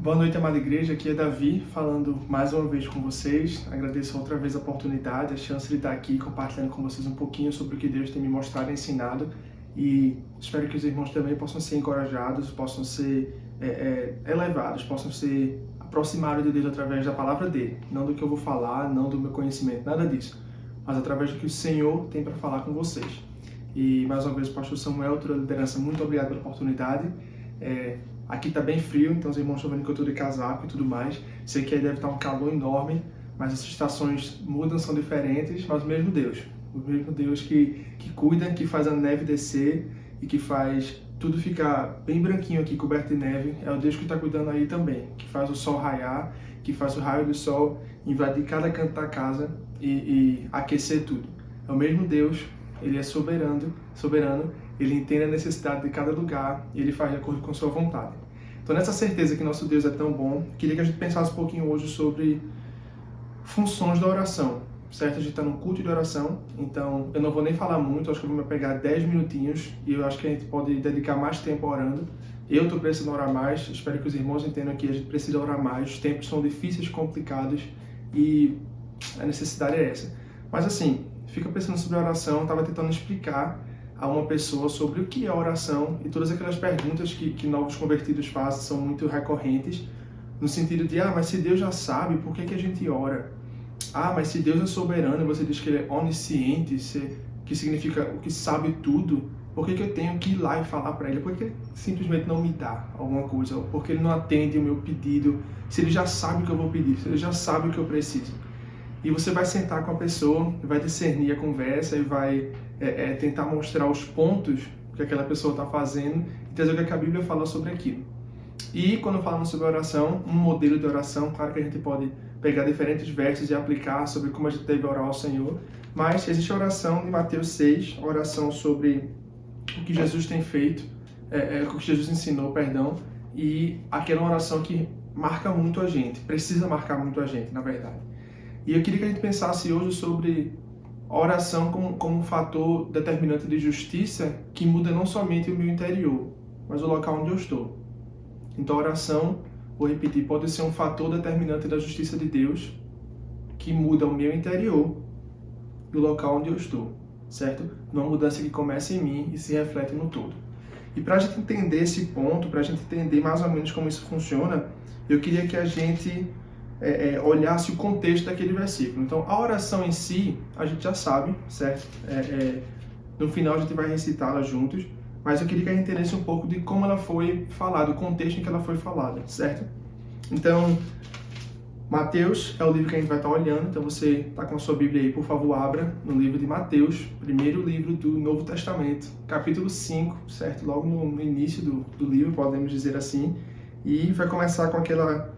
Boa noite, amada igreja. Aqui é Davi, falando mais uma vez com vocês. Agradeço outra vez a oportunidade, a chance de estar aqui compartilhando com vocês um pouquinho sobre o que Deus tem me mostrado e ensinado. E espero que os irmãos também possam ser encorajados, possam ser elevados, possam ser aproximados de Deus através da palavra dele. Não do que eu vou falar, não do meu conhecimento, nada disso. Mas através do que o Senhor tem para falar com vocês. E mais uma vez, pastor Samuel, toda a liderança, muito obrigado pela oportunidade. Aqui tá bem frio, então os irmãos estão vendo que eu tô de casaco e tudo mais. Sei que aí deve estar um calor enorme, mas as estações mudam, são diferentes, mas o mesmo Deus que cuida, que faz a neve descer e que faz tudo ficar bem branquinho aqui, coberto de neve, é o Deus que está cuidando aí também, que faz o sol raiar, que faz o raio do sol invadir cada canto da casa e aquecer tudo. É o mesmo Deus, ele é soberano, ele entende a necessidade de cada lugar e ele faz de acordo com sua vontade. Então, nessa certeza que nosso Deus é tão bom, queria que a gente pensasse um pouquinho hoje sobre funções da oração, certo? A gente está num culto de oração, então eu não vou nem falar muito, acho que eu vou me pegar 10 minutinhos e eu acho que a gente pode dedicar mais tempo orando. Eu estou precisando orar mais, espero que os irmãos entendam que a gente precisa orar mais, os tempos são difíceis, complicados e a necessidade é essa. Mas assim, fica pensando sobre a oração, estava tentando explicar a uma pessoa sobre o que é oração e todas aquelas perguntas que novos convertidos fazem são muito recorrentes, no sentido de, mas se Deus já sabe, por que a gente ora? Mas se Deus é soberano e você diz que Ele é onisciente, que significa o que sabe tudo, por que eu tenho que ir lá e falar para Ele? Por que Ele simplesmente não me dá alguma coisa? Ou por que Ele não atende o meu pedido? Se Ele já sabe o que eu vou pedir, se Ele já sabe o que eu preciso. E você vai sentar com a pessoa, vai discernir a conversa e vai tentar mostrar os pontos que aquela pessoa está fazendo e trazer o que a Bíblia fala sobre aquilo. E quando falamos sobre oração, um modelo de oração, claro que a gente pode pegar diferentes versos e aplicar sobre como a gente deve orar ao Senhor, mas existe a oração de Mateus 6, a oração sobre o que Jesus tem feito, o que Jesus ensinou, e aquela oração que marca muito a gente, precisa marcar muito a gente, na verdade. E eu queria que a gente pensasse hoje sobre a oração como um fator determinante de justiça que muda não somente o meu interior, mas o local onde eu estou. Então a oração, vou repetir, pode ser um fator determinante da justiça de Deus que muda o meu interior e o local onde eu estou, certo? Uma mudança que começa em mim e se reflete no todo. E para a gente entender esse ponto, para a gente entender mais ou menos como isso funciona, eu queria que a gente olhasse o contexto daquele versículo. Então, a oração em si, a gente já sabe, certo? No final a gente vai recitá-la juntos, mas eu queria que a gente entendesse um pouco de como ela foi falada, o contexto em que ela foi falada, certo? Então, Mateus é o livro que a gente vai estar olhando, então você está com a sua Bíblia aí, por favor, abra no livro de Mateus, primeiro livro do Novo Testamento, capítulo 5, certo? Logo no início do livro, podemos dizer assim, e vai começar com aquela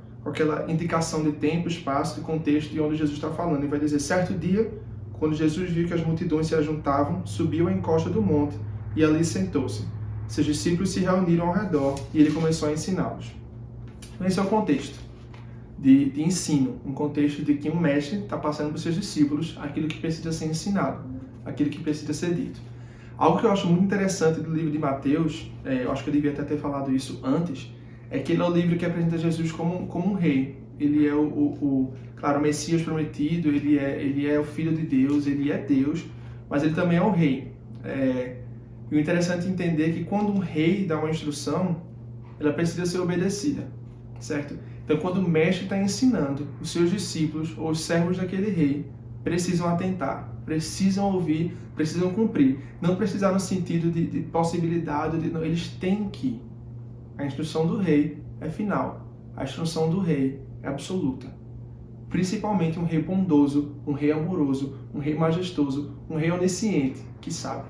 indicação de tempo, espaço, de contexto de onde Jesus está falando. E vai dizer, certo dia, quando Jesus viu que as multidões se ajuntavam, subiu à encosta do monte e ali sentou-se. Seus discípulos se reuniram ao redor e ele começou a ensiná-los. Então, esse é o contexto de ensino, um contexto de que um mestre está passando para os seus discípulos aquilo que precisa ser ensinado, aquilo que precisa ser dito. Algo que eu acho muito interessante do livro de Mateus, eu acho que eu devia até ter falado isso antes, é que ele é o livro que apresenta Jesus como um rei. Ele é claro, o Messias prometido, ele é o Filho de Deus, ele é Deus, mas ele também é o rei. E o interessante é entender que quando um rei dá uma instrução, ela precisa ser obedecida, certo? Então, quando o mestre está ensinando, os seus discípulos ou os servos daquele rei precisam atentar, precisam ouvir, precisam cumprir. Não precisar no sentido de possibilidade, não, eles têm que. A instrução do rei é final. A instrução do rei é absoluta. Principalmente um rei bondoso, um rei amoroso, um rei majestoso, um rei onisciente, que sabe.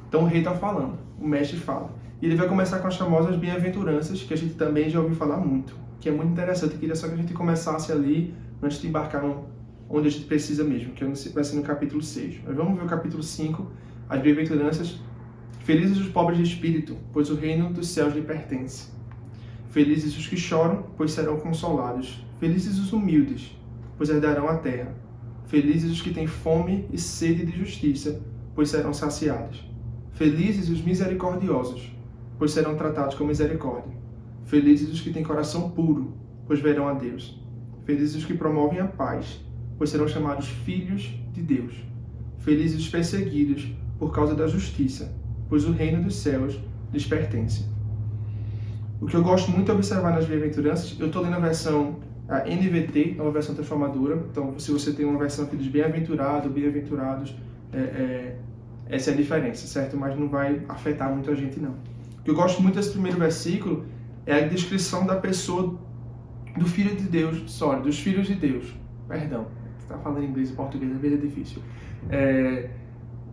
Então o rei está falando, o mestre fala. E ele vai começar com as famosas bem-aventuranças, que a gente também já ouviu falar muito, que é muito interessante. Eu queria só que a gente começasse ali, antes de embarcar onde a gente precisa mesmo, que vai ser no capítulo 6. Mas vamos ver o capítulo 5, as bem-aventuranças. Felizes os pobres de espírito, pois o reino dos céus lhe pertence. Felizes os que choram, pois serão consolados. Felizes os humildes, pois herdarão a terra. Felizes os que têm fome e sede de justiça, pois serão saciados. Felizes os misericordiosos, pois serão tratados com misericórdia. Felizes os que têm coração puro, pois verão a Deus. Felizes os que promovem a paz, pois serão chamados filhos de Deus. Felizes os perseguidos por causa da justiça, pois o reino dos céus lhes pertence. O que eu gosto muito de observar nas bem-aventuranças, eu estou lendo a versão NVT, é uma versão transformadora, então se você tem uma versão que diz bem-aventurado, bem-aventurados, essa é a diferença, certo? Mas não vai afetar muito a gente, não. O que eu gosto muito desse primeiro versículo é a descrição da pessoa do Filho de Deus, dos filhos de Deus. Perdão, você está falando inglês e português, às vezes é difícil.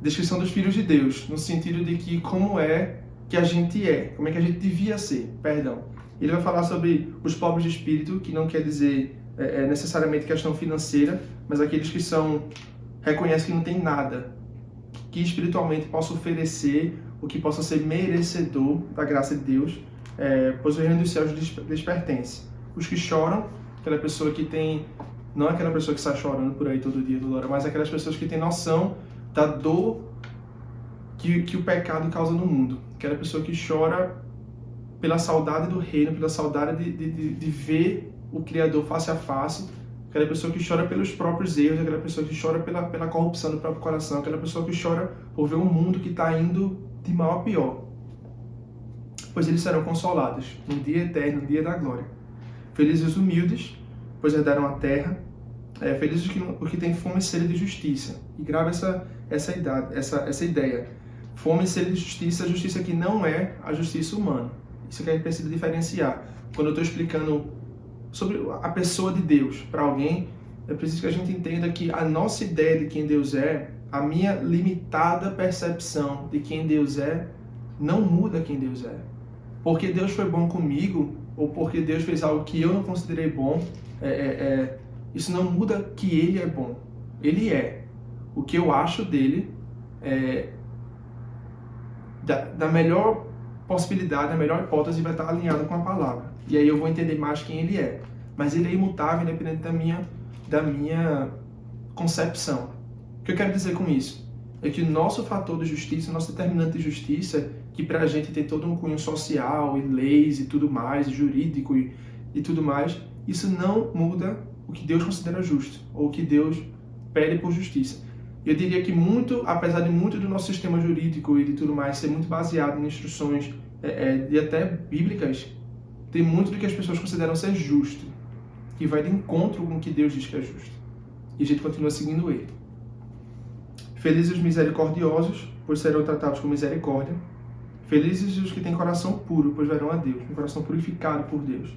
Descrição dos filhos de Deus, no sentido de que como é que a gente é, como é que a gente devia ser, perdão. Ele vai falar sobre os pobres de espírito, que não quer dizer necessariamente questão financeira, mas aqueles que reconhecem que não tem nada, que espiritualmente possa oferecer, o que possa ser merecedor da graça de Deus, pois o reino dos céus lhes pertence. Os que choram, aquela pessoa que tem, não aquela pessoa que está chorando por aí todo dia, mas aquelas pessoas que têm noção da dor que o pecado causa no mundo. Aquela pessoa que chora pela saudade do reino, pela saudade de ver o Criador face a face. Aquela pessoa que chora pelos próprios erros, aquela pessoa que chora pela corrupção do próprio coração, aquela pessoa que chora por ver um mundo que está indo de mal a pior. Pois eles serão consolados no dia eterno, no dia da glória. Felizes os humildes, pois herdarão a terra. Felizes os que têm fome e sede de justiça. E grava essa ideia. Fome e sede de justiça, a justiça que não é a justiça humana. Isso que a gente precisa diferenciar. Quando eu estou explicando sobre a pessoa de Deus para alguém, é preciso que a gente entenda que a nossa ideia de quem Deus é, a minha limitada percepção de quem Deus é, não muda quem Deus é. Porque Deus foi bom comigo, ou porque Deus fez algo que eu não considerei bom, isso não muda que Ele é bom. Ele é. O que eu acho dele da melhor possibilidade, a melhor hipótese vai estar alinhado com a palavra. E aí eu vou entender mais quem Ele é. Mas Ele é imutável, independente da minha concepção. O que eu quero dizer com isso? É que o nosso fator de justiça, o nosso determinante de justiça, que para a gente tem todo um cunho social, e leis e tudo mais, jurídico e tudo mais, isso não muda o que Deus considera justo, ou o que Deus pede por justiça. Eu diria que apesar de muito do nosso sistema jurídico e de tudo mais ser muito baseado em instruções e até bíblicas, tem muito do que as pessoas consideram ser justo, que vai de encontro com o que Deus diz que é justo. E a gente continua seguindo Ele. Felizes os misericordiosos, pois serão tratados com misericórdia. Felizes os que têm coração puro, pois verão a Deus, um coração purificado por Deus.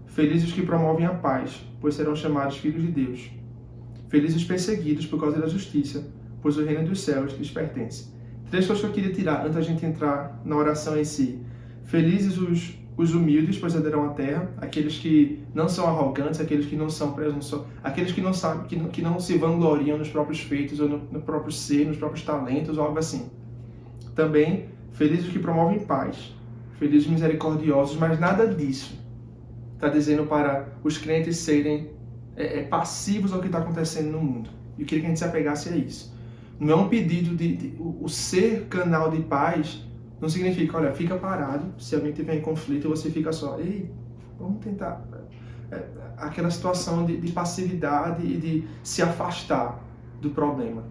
Felizes os que promovem a paz, pois serão chamados filhos de Deus. Felizes os perseguidos por causa da justiça, pois o reino dos céus lhes pertence. 3 coisas que eu queria tirar antes da gente entrar na oração em si. Felizes os humildes, pois herdarão a terra. Aqueles que não são arrogantes, aqueles que não são presunçosos, aqueles que não sabem, que não se vangloriam nos próprios feitos ou no próprio ser, nos próprios talentos ou algo assim. Também felizes os que promovem paz, felizes os misericordiosos, mas nada disso está dizendo para os crentes serem passivos ao que está acontecendo no mundo. Eu queria que a gente se apegasse a isso. Não é um pedido o ser canal de paz não significa, olha, fica parado, se alguém tiver em conflito, você fica só, ei, vamos tentar. Aquela situação de passividade e de se afastar do problema.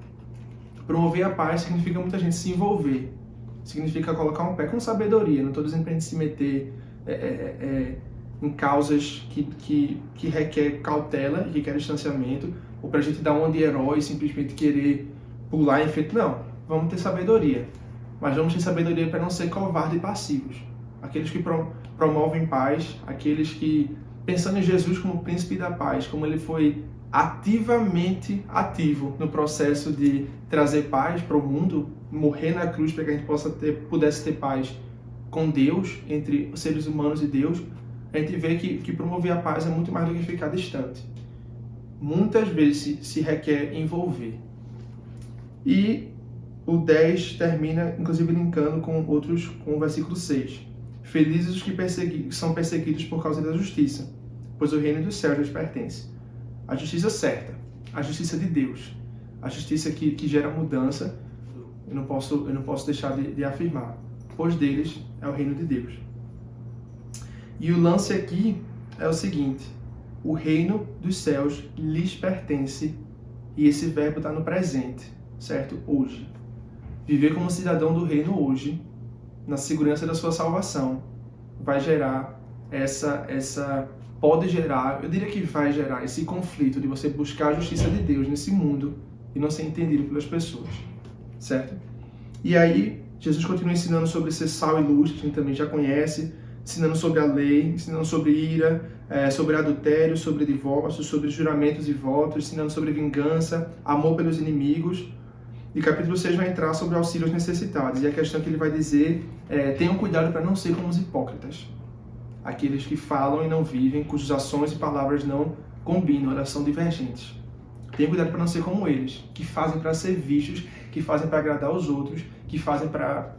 Promover a paz significa muita gente se envolver, significa colocar um pé com sabedoria, não estou dizendo para a gente se meter em causas que requer cautela e que requer distanciamento, ou para a gente dar uma de herói e simplesmente querer pular em frente. Não, vamos ter sabedoria. Mas vamos ter sabedoria para não ser covardes e passivos. Aqueles que promovem paz, aqueles que, pensando em Jesus como príncipe da paz, como ele foi ativamente ativo no processo de trazer paz para o mundo, morrer na cruz para que a gente pudesse ter paz com Deus, entre os seres humanos e Deus, a gente vê que promover a paz é muito mais do que ficar distante. Muitas vezes se requer envolver. E o 10 termina, inclusive, linkando com o versículo 6. Felizes os que são perseguidos por causa da justiça, pois o reino dos céus lhes pertence. A justiça certa, a justiça de Deus, a justiça que gera mudança, eu não posso deixar de afirmar, pois deles é o reino de Deus. E o lance aqui é o seguinte: o reino dos céus lhes pertence, e esse verbo está no presente, certo? Hoje. Viver como cidadão do reino hoje, na segurança da sua salvação, vai gerar pode gerar, eu diria que vai gerar esse conflito de você buscar a justiça de Deus nesse mundo e não ser entendido pelas pessoas, certo? E aí, Jesus continua ensinando sobre ser sal e luz, que a gente também já conhece, ensinando sobre a lei, ensinando sobre ira, sobre adultério, sobre divórcio, sobre juramentos e votos, ensinando sobre vingança, amor pelos inimigos. E capítulo 6 vai entrar sobre auxílio aos necessitados. E a questão que ele vai dizer é: tenham cuidado para não ser como os hipócritas, aqueles que falam e não vivem, cujas ações e palavras não combinam, elas são divergentes. Tenham cuidado para não ser como eles, que fazem para ser vistos, que fazem para agradar os outros, que fazem para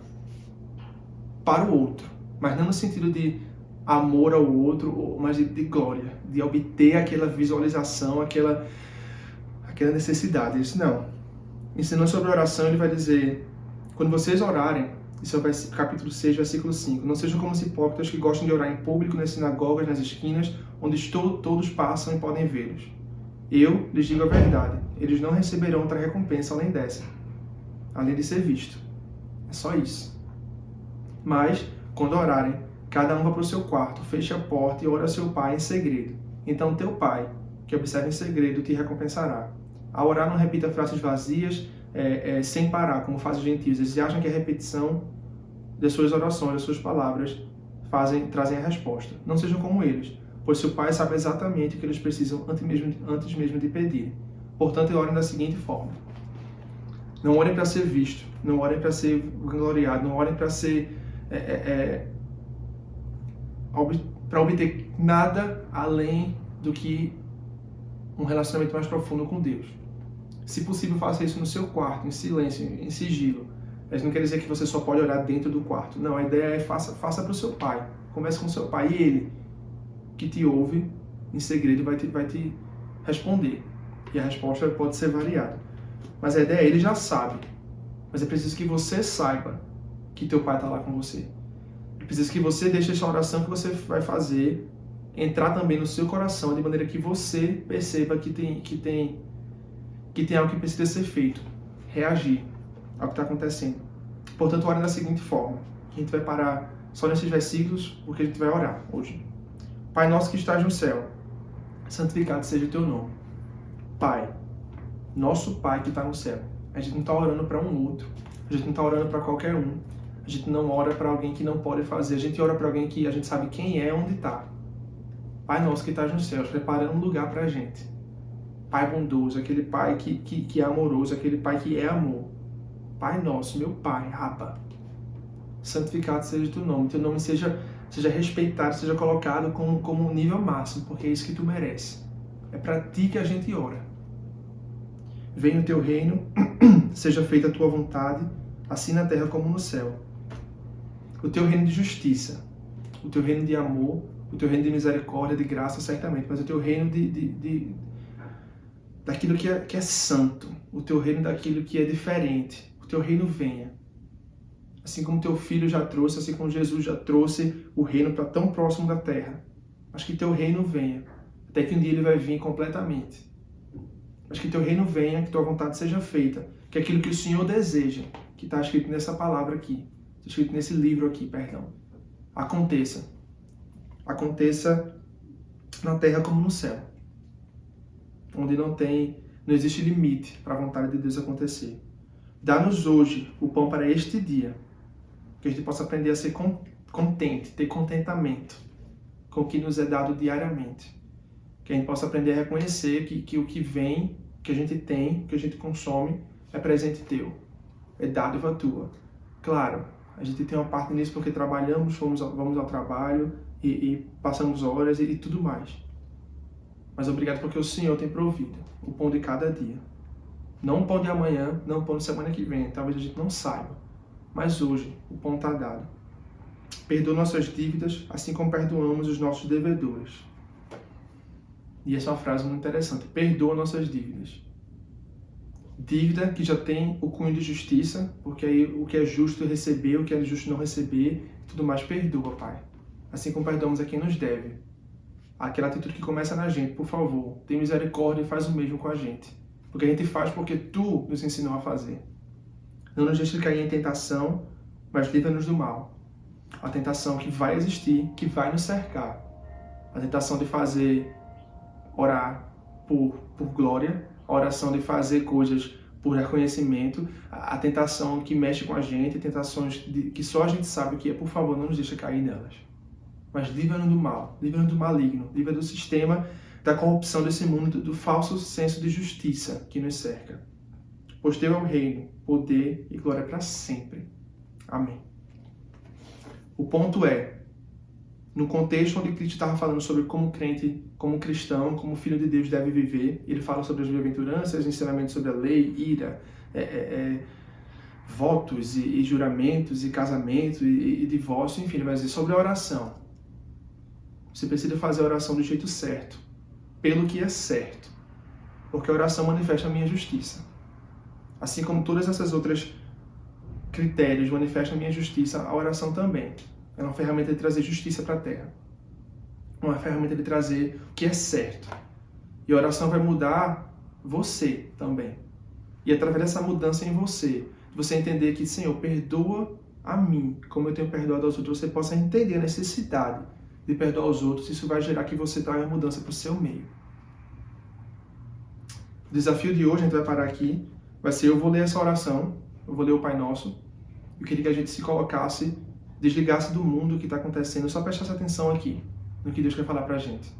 o outro, mas não no sentido de amor ao outro, mas de glória, de obter aquela visualização, aquela necessidade. Isso não. Ensinando sobre oração, ele vai dizer: quando vocês orarem, isso é o capítulo 6, versículo 5, não sejam como os hipócritas que gostam de orar em público, nas sinagogas, nas esquinas, onde todos passam e podem vê-los. Eu lhes digo a verdade, eles não receberão outra recompensa além dessa, além de ser visto. É só isso. Mas, quando orarem, cada um vá para o seu quarto, feche a porta e ore a seu pai em segredo. Então teu pai, que observa em segredo, te recompensará. Ao orar, não repita frases vazias, sem parar, como fazem os gentios. Eles acham que a repetição das suas orações, das suas palavras, trazem a resposta. Não sejam como eles, pois seu pai sabe exatamente o que eles precisam antes mesmo de pedir. Portanto, orem da seguinte forma: não orem para ser visto, não orem para ser gloriado, não orem para ser para obter nada além do que um relacionamento mais profundo com Deus. Se possível, faça isso no seu quarto, em silêncio, em sigilo. Mas não quer dizer que você só pode orar dentro do quarto. Não, a ideia é faça para o seu pai. Converse com o seu pai e ele, que te ouve em segredo, vai te responder. E a resposta pode ser variada. Mas a ideia é: ele já sabe. Mas é preciso que você saiba que teu pai está lá com você. É preciso que você deixe essa oração que você vai fazer entrar também no seu coração, de maneira que você perceba que tem algo que precisa ser feito. Reagir ao que está acontecendo. Portanto, ore da seguinte forma. A gente vai parar só nesses versículos, porque a gente vai orar hoje. Pai nosso que estás no céu, santificado seja o teu nome. Pai, nosso Pai que está no céu. A gente não está orando para um outro. A gente não está orando para qualquer um. A gente não ora para alguém que não pode fazer. A gente ora para alguém que a gente sabe quem é, onde está. Pai nosso que estás nos céus, prepara um lugar para a gente. Pai bondoso, aquele Pai que é amoroso, aquele Pai que é amor. Pai nosso, meu Pai, Abba, santificado seja o teu nome seja respeitado, seja colocado como um nível máximo, porque é isso que tu mereces. É para ti que a gente ora. Venha o teu reino, seja feita a tua vontade, assim na terra como no céu. O teu reino de justiça, o teu reino de amor, o teu reino de misericórdia, de graça, certamente, mas o teu reino daquilo que é santo, o teu reino daquilo que é diferente. O teu reino venha. Assim como teu filho já trouxe, assim como Jesus já trouxe o reino para tão próximo da terra. Mas que teu reino venha, até que um dia ele vai vir completamente. Mas que teu reino venha, que tua vontade seja feita, que aquilo que o Senhor deseja, que está escrito nessa palavra aqui, está escrito nesse livro aqui, perdão, aconteça. Aconteça na terra como no céu, onde não existe limite para a vontade de Deus acontecer. Dá-nos hoje o pão para este dia, que a gente possa aprender a ser contente, ter contentamento com o que nos é dado diariamente. Que a gente possa aprender a reconhecer que o que vem, que a gente tem, que a gente consome, é presente teu, é dádiva tua. Claro, a gente tem uma parte nisso porque trabalhamos, vamos ao trabalho e passamos horas e tudo mais. Mas obrigado porque o Senhor tem provido o pão de cada dia. Não o pão de amanhã, não o pão de semana que vem, talvez a gente não saiba. Mas hoje o pão está dado. Perdoa nossas dívidas, assim como perdoamos os nossos devedores. E essa é uma frase muito interessante. Perdoa nossas dívidas. Dívida que já tem o cunho de justiça, porque aí o que é justo receber, o que é justo não receber, tudo mais perdoa, Pai. assim como perdoamos a quem nos deve. Aquela atitude que começa na gente, por favor, tem misericórdia e faz o mesmo com a gente. Porque a gente faz porque tu nos ensinou a fazer. Não nos deixe cair em tentação, mas livra-nos do mal. A tentação que vai existir, que vai nos cercar. A tentação de orar por glória, a oração de fazer coisas por reconhecimento, a tentação que mexe com a gente, tentações que só a gente sabe o que é, por favor, não nos deixe cair nelas. Mas livra-nos do mal, livra-nos do maligno, livra do sistema da corrupção desse mundo, do falso senso de justiça que nos cerca. Pois teu é o reino, poder e glória para sempre. Amém. O ponto é, no contexto onde Cristo estava falando sobre como crente, como cristão, como filho de Deus deve viver, ele fala sobre as bem-aventuranças, ensinamentos sobre a lei, ira, votos e juramentos e casamento e divórcio, enfim, ele vai dizer sobre a oração. Você precisa fazer a oração do jeito certo, pelo que é certo, porque a oração manifesta a minha justiça. Assim como todas essas outras critérios manifestam a minha justiça, a oração também. É uma ferramenta de trazer justiça para a terra. Uma ferramenta de trazer o que é certo. E a oração vai mudar você também. E através dessa mudança em você, você entender que, Senhor, perdoa a mim, como eu tenho perdoado aos outros, você possa entender a necessidade de perdoar os outros, isso vai gerar que você traga mudança para o seu meio. O desafio de hoje, a gente vai parar aqui, vai ser, eu vou ler essa oração, eu vou ler o Pai Nosso, eu queria que a gente se colocasse, desligasse do mundo que está acontecendo, só prestasse atenção aqui, no que Deus quer falar para a gente.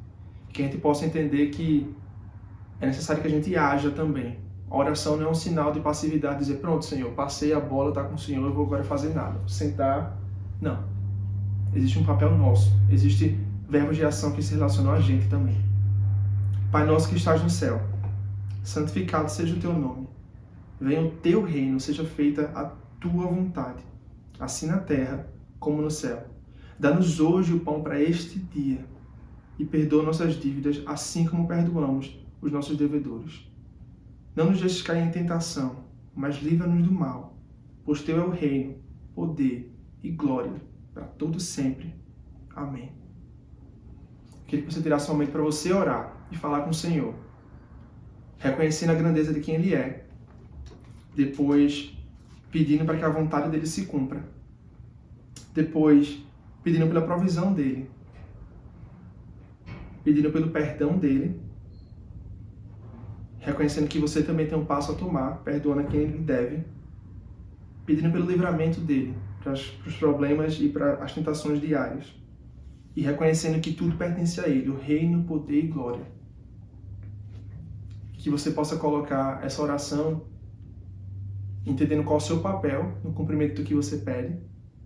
Que a gente possa entender que é necessário que a gente haja também. A oração não é um sinal de passividade, dizer, pronto, Senhor, passei a bola, está com o Senhor, eu vou agora fazer nada. Vou sentar, não. Existe um papel nosso, existe verbos de ação que se relacionam a gente também. Pai nosso que estás no céu, santificado seja o teu nome. Venha o teu reino, seja feita a tua vontade, assim na terra como no céu. Dá-nos hoje o pão para este dia e perdoa nossas dívidas, assim como perdoamos os nossos devedores. Não nos deixes cair em tentação, mas livra-nos do mal, pois teu é o reino, poder e glória para todo sempre. Amém. Queria que você tirasse um momento para você orar e falar com o Senhor, reconhecendo a grandeza de quem Ele é, depois pedindo para que a vontade dEle se cumpra, depois pedindo pela provisão dEle, pedindo pelo perdão dEle, reconhecendo que você também tem um passo a tomar, perdoando a quem Ele deve, pedindo pelo livramento dEle, para os problemas e para as tentações diárias, e reconhecendo que tudo pertence a Ele, o reino, poder e glória. Que você possa colocar essa oração entendendo qual é o seu papel no cumprimento do que você pede.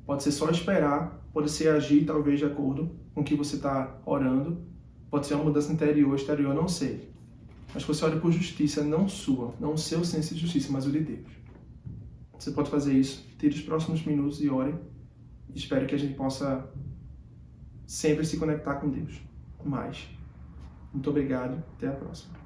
Pode ser só esperar, pode ser agir talvez de acordo com o que você está orando, pode ser uma mudança interior, exterior, não sei. Mas que você ore por justiça, não sua, não o seu senso de justiça, mas o de Deus. Você pode fazer isso, tire os próximos minutos e ore. Espero que a gente possa sempre se conectar com Deus. Muito obrigado, até a próxima.